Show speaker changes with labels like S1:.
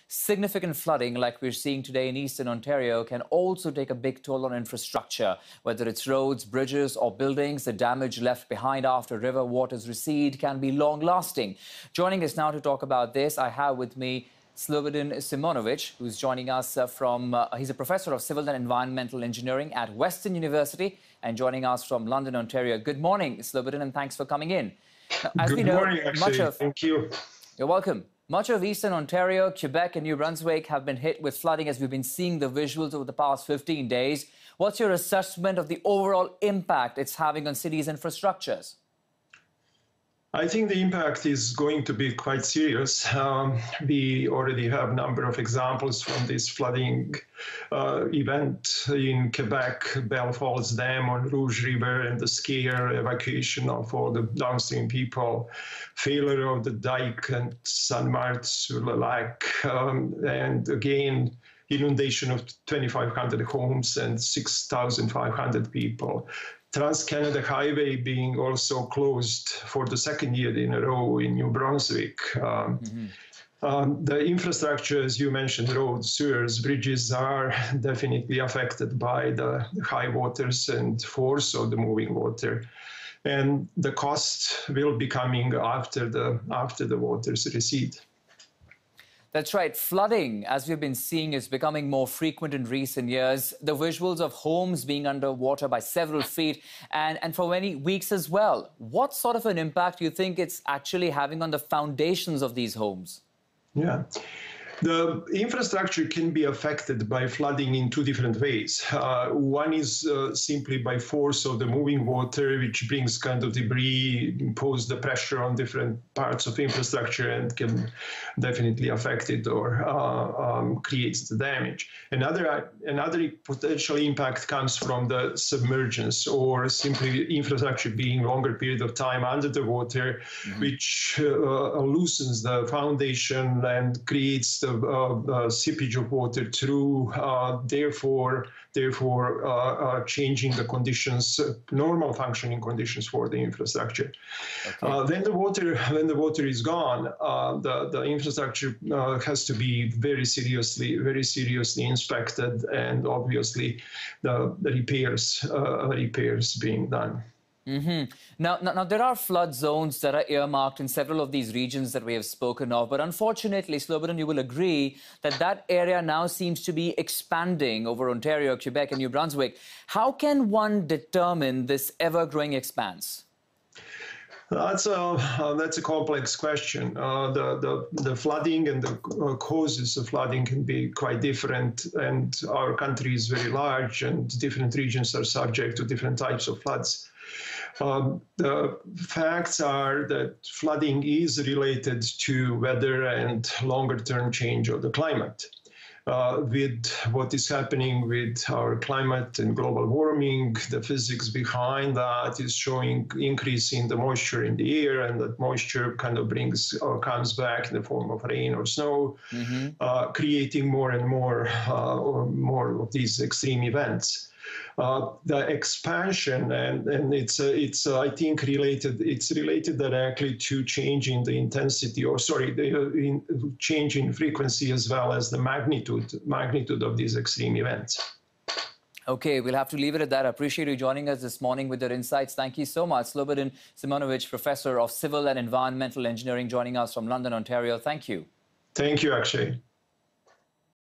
S1: significant flooding like we're seeing today in eastern Ontario can also take a big toll on infrastructure. Whether it's roads, bridges or buildings, the damage left behind after river waters recede can be long-lasting. Joining us now to talk about this, I have with me Slobodan Simonovic, who's joining us he's a professor of civil and environmental engineering at Western University and joining us from London, Ontario. Good morning, Slobodan, and thanks for coming in. Now, as
S2: Good
S1: we know,
S2: morning, actually. Thank you.
S1: You're welcome. Much of eastern Ontario, Quebec and New Brunswick have been hit with flooding as we've been seeing the visuals over the past 15 days. What's your assessment of the overall impact it's having on cities' infrastructures?
S2: I think the impact is going to be quite serious. We already have a number of examples from this flooding event in Quebec, Belle Falls Dam on Rouge River, and the scare evacuation of all the downstream people, failure of the dike and Saint-Martin-sur-le-Lac, and again, inundation of 2,500 homes and 6,500 people. Trans-Canada Highway being also closed for the second year in a row in New Brunswick. The infrastructure, as you mentioned, roads, sewers, bridges are definitely affected by the high waters and force of the moving water. And the cost will be coming after the waters recede.
S1: That's right. Flooding, as we've been seeing, is becoming more frequent in recent years. The visuals of homes being underwater by several feet and for many weeks as well. What sort of an impact do you think it's actually having on the foundations of these homes?
S2: Yeah. The infrastructure can be affected by flooding in two different ways. One is simply by force of the moving water, which brings kind of debris, impose the pressure on different parts of infrastructure and can definitely affect it or creates the damage. Another potential impact comes from the submergence or simply infrastructure being longer period of time under the water, which loosens the foundation and creates the seepage of water through, therefore changing the conditions, normal functioning conditions for the infrastructure. Okay. When the water is gone, the infrastructure has to be very seriously inspected, and obviously the repairs being done.
S1: Now, there are flood zones that are earmarked in several of these regions that we have spoken of. But unfortunately, Slobodan, you will agree that that area now seems to be expanding over Ontario, Quebec and New Brunswick. How can one determine this ever-growing expanse?
S2: That's a complex question. The flooding and the causes of flooding can be quite different, and our country is very large, and different regions are subject to different types of floods. The facts are that flooding is related to weather and longer-term change of the climate. With what is happening with our climate and global warming, the physics behind that is showing increase in the moisture in the air, and that moisture kind of comes back in the form of rain or snow, creating more and more of these extreme events. The expansion, and it's I think related directly to change in the intensity, or sorry, the change in frequency as well as the magnitude of these extreme events.
S1: Okay, we'll have to leave it at that. I appreciate you joining us this morning with your insights. Thank you so much. Slobodan Simonovic, Professor of Civil and Environmental Engineering, joining us from London, Ontario. Thank you.
S2: Thank you, Akshay.